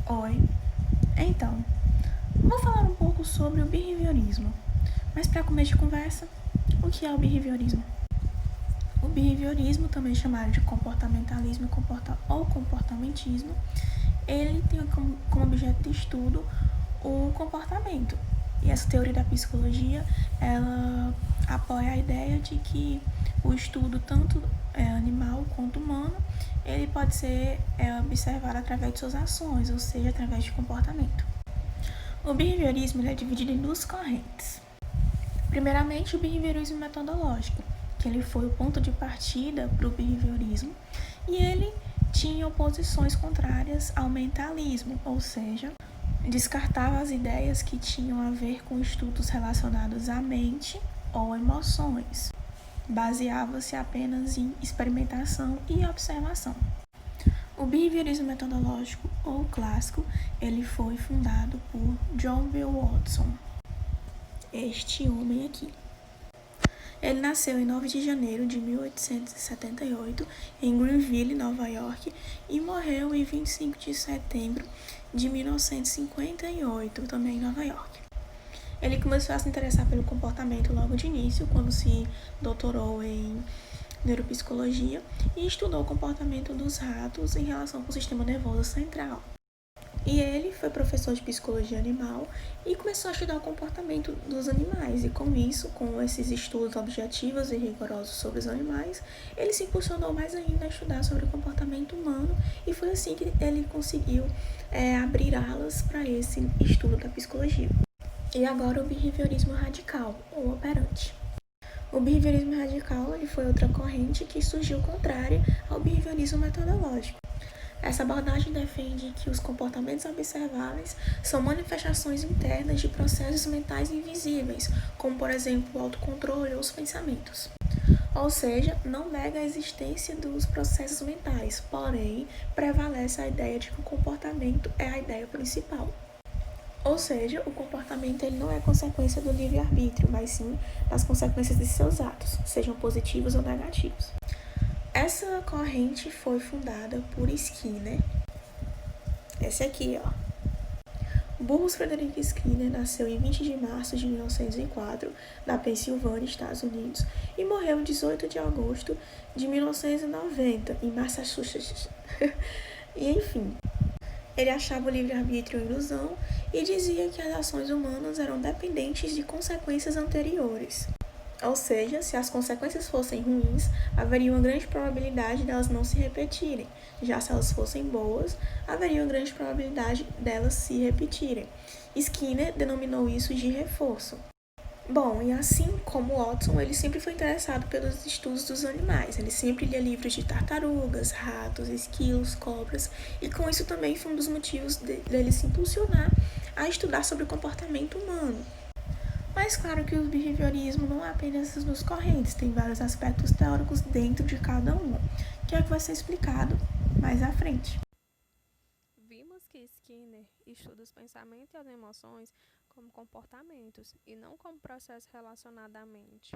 Oi, então, vou falar um pouco sobre o behaviorismo. Mas para começo de conversa, o que é o behaviorismo? O behaviorismo, também chamado de comportamentalismo ou comportamentismo, ele tem como objeto de estudo o comportamento. E essa teoria da psicologia, ela apoia a ideia de que o estudo tanto animal quanto humano, ele pode ser observado através de suas ações, ou seja, através de comportamento. O behaviorismo é dividido em duas correntes. Primeiramente, o behaviorismo metodológico, que ele foi o ponto de partida para o behaviorismo, e ele tinha oposições contrárias ao mentalismo, ou seja, descartava as ideias que tinham a ver com estudos relacionados à mente ou emoções. Baseava-se apenas em experimentação e observação. O behaviorismo metodológico ou clássico, ele foi fundado por John Bill Watson, este homem aqui. Ele nasceu em 9 de janeiro de 1878 em Greenville, Nova York, e morreu em 25 de setembro de 1958, também em Nova York. Ele começou a se interessar pelo comportamento logo de início, quando se doutorou em neuropsicologia e estudou o comportamento dos ratos em relação com o sistema nervoso central. E ele foi professor de psicologia animal e começou a estudar o comportamento dos animais. E com isso, com esses estudos objetivos e rigorosos sobre os animais, ele se impulsionou mais ainda a estudar sobre o comportamento humano, e foi assim que ele conseguiu abrir alas para esse estudo da psicologia. E agora o behaviorismo radical, ou operante. O behaviorismo radical ele foi outra corrente que surgiu contrária ao behaviorismo metodológico. Essa abordagem defende que os comportamentos observáveis são manifestações internas de processos mentais invisíveis, como, por exemplo, o autocontrole ou os pensamentos. Ou seja, não nega a existência dos processos mentais, porém, prevalece a ideia de que o comportamento é a ideia principal. Ou seja, o comportamento ele não é consequência do livre-arbítrio, mas sim das consequências de seus atos, sejam positivos ou negativos. Essa corrente foi fundada por Skinner. Esse aqui, ó. Burroughs Frederick Skinner nasceu em 20 de março de 1904, na Pensilvânia, Estados Unidos, e morreu em 18 de agosto de 1990, em Massachusetts. E enfim, ele achava o livre-arbítrio ilusão e dizia que as ações humanas eram dependentes de consequências anteriores. Ou seja, se as consequências fossem ruins, haveria uma grande probabilidade delas não se repetirem. Já se elas fossem boas, haveria uma grande probabilidade delas se repetirem. Skinner denominou isso de reforço. Bom, e assim como Watson, ele sempre foi interessado pelos estudos dos animais. Ele sempre lia livros de tartarugas, ratos, esquilos, cobras, e com isso também foi um dos motivos dele se impulsionar a estudar sobre o comportamento humano. Mas claro que o behaviorismo não é apenas essas duas correntes, tem vários aspectos teóricos dentro de cada uma, que é o que vai ser explicado mais à frente. Vimos que Skinner estuda os pensamentos e as emoções como comportamentos e não como processo relacionado à mente.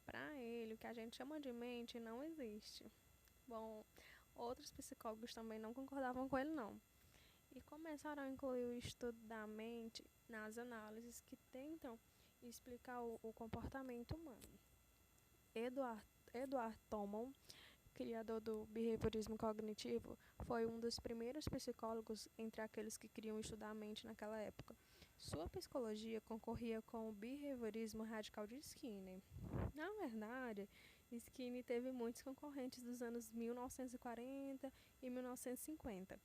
Para ele, o que a gente chama de mente não existe. Bom, outros psicólogos também não concordavam com ele, não. E começaram a incluir o estudo da mente nas análises que tentam explicar o comportamento humano. Edward Thoman, criador do behaviorismo cognitivo, foi um dos primeiros psicólogos entre aqueles que queriam estudar a mente naquela época. Sua psicologia concorria com o behaviorismo radical de Skinner. Na verdade, Skinner teve muitos concorrentes dos anos 1940 e 1950,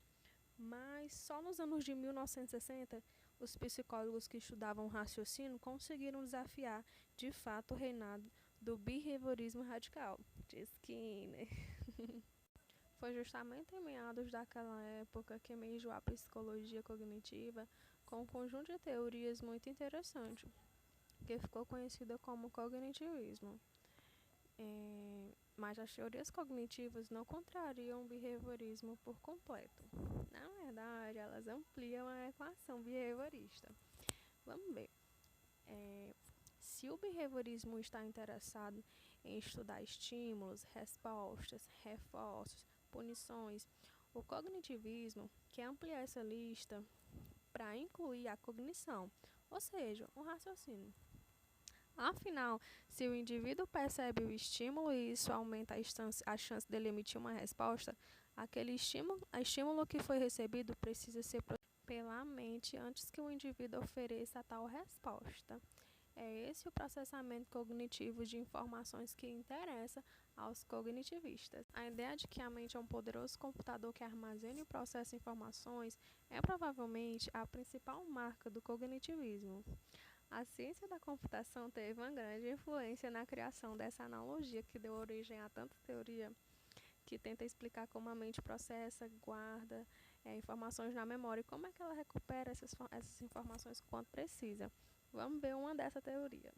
mas só nos anos de 1960 os psicólogos que estudavam o raciocínio conseguiram desafiar de fato o reinado do behaviorismo radical de Skinner. Foi justamente em meados daquela época que emergiu a psicologia cognitiva com um conjunto de teorias muito interessante, que ficou conhecida como cognitivismo. Mas as teorias cognitivas não contrariam o behaviorismo por completo. Na verdade, elas ampliam a equação behaviorista. Vamos ver. Se o behaviorismo está interessado em estudar estímulos, respostas, reforços, punições, O cognitivismo quer ampliar essa lista para incluir a cognição, ou seja, o raciocínio. Afinal, se o indivíduo percebe o estímulo e isso aumenta a chance dele emitir uma resposta, aquele estímulo que foi recebido precisa ser pela mente antes que o indivíduo ofereça a tal resposta. É esse o processamento cognitivo de informações que interessa aos cognitivistas. A ideia de que a mente é um poderoso computador que armazena e processa informações é provavelmente a principal marca do cognitivismo. A ciência da computação teve uma grande influência na criação dessa analogia que deu origem a tanta teoria que tenta explicar como a mente processa, guarda informações na memória e como é que ela recupera essas informações quando precisa. Vamos ver uma dessa teoria.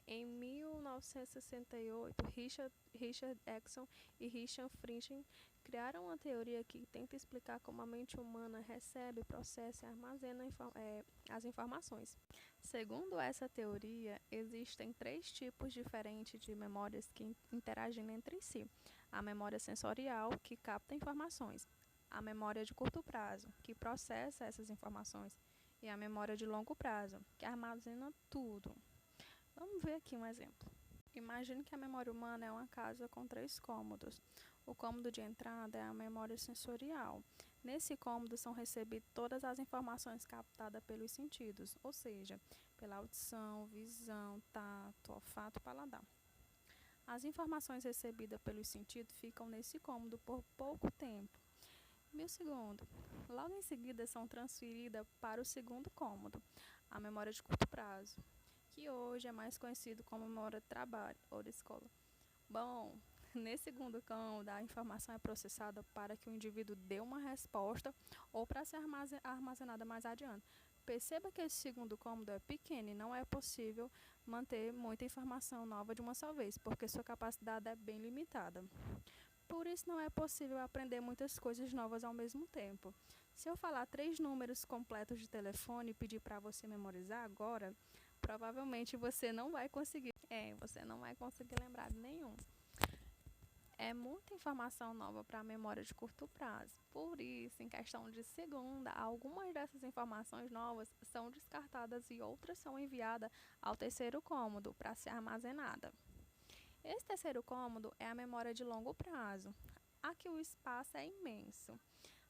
Em 1968, Richard Exon e Richard Friedman criaram uma teoria que tenta explicar como a mente humana recebe, processa e armazena as informações. Segundo essa teoria, existem 3 tipos diferentes de memórias que interagem entre si. A memória sensorial, que capta informações. A memória de curto prazo, que processa essas informações. E a memória de longo prazo, que armazena tudo. Vamos ver aqui um exemplo. Imagine que a memória humana é uma casa com 3 cômodos. O cômodo de entrada é a memória sensorial. Nesse cômodo são recebidas todas as informações captadas pelos sentidos, ou seja, pela audição, visão, tato, olfato, paladar. As informações recebidas pelos sentidos ficam nesse cômodo por pouco tempo, 1000 segundos. Logo em seguida são transferidas para o segundo cômodo, a memória de curto prazo, que hoje é mais conhecido como memória de trabalho ou de escola. Bom, nesse segundo cômodo, a informação é processada para que o indivíduo dê uma resposta ou para ser armazenada mais adiante. Perceba que esse segundo cômodo é pequeno e não é possível manter muita informação nova de uma só vez, porque sua capacidade é bem limitada. Por isso não é possível aprender muitas coisas novas ao mesmo tempo. Se eu falar 3 números completos de telefone e pedir para você memorizar agora, provavelmente você não vai conseguir lembrar de nenhum. É muita informação nova para a memória de curto prazo. Por isso, em questão de segunda, algumas dessas informações novas são descartadas e outras são enviadas ao terceiro cômodo para ser armazenada. Esse terceiro cômodo é a memória de longo prazo. Aqui o espaço é imenso.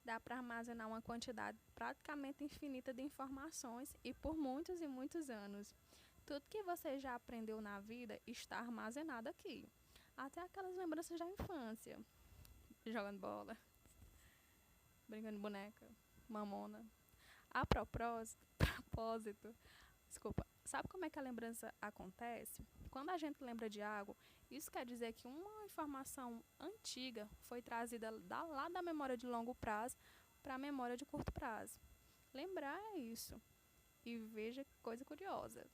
Dá para armazenar uma quantidade praticamente infinita de informações e por muitos e muitos anos. Tudo que você já aprendeu na vida está armazenado aqui. Até aquelas lembranças da infância. Jogando bola, brincando de boneca, mamona. A propósito, sabe como é que a lembrança acontece? Quando a gente lembra de algo, isso quer dizer que uma informação antiga foi trazida lá da memória de longo prazo para a memória de curto prazo. Lembrar é isso. E veja que coisa curiosa.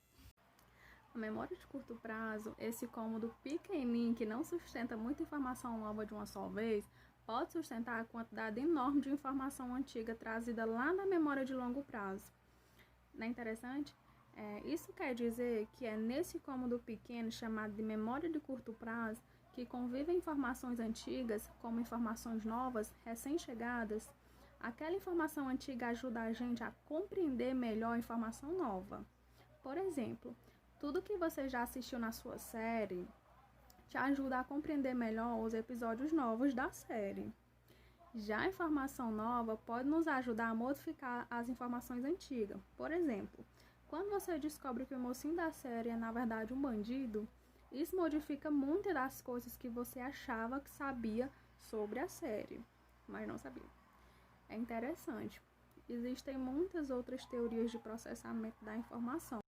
A memória de curto prazo, esse cômodo pequenininho que não sustenta muita informação nova de uma só vez, pode sustentar a quantidade enorme de informação antiga trazida lá da memória de longo prazo. Não é interessante? Isso quer dizer que é nesse cômodo pequeno, chamado de memória de curto prazo, que convivem informações antigas como informações novas, recém-chegadas. Aquela informação antiga ajuda a gente a compreender melhor a informação nova. Por exemplo, tudo que você já assistiu na sua série te ajuda a compreender melhor os episódios novos da série. Já a informação nova pode nos ajudar a modificar as informações antigas. Por exemplo, quando você descobre que o mocinho da série é na verdade um bandido, isso modifica muitas das coisas que você achava que sabia sobre a série, mas não sabia. É interessante. Existem muitas outras teorias de processamento da informação.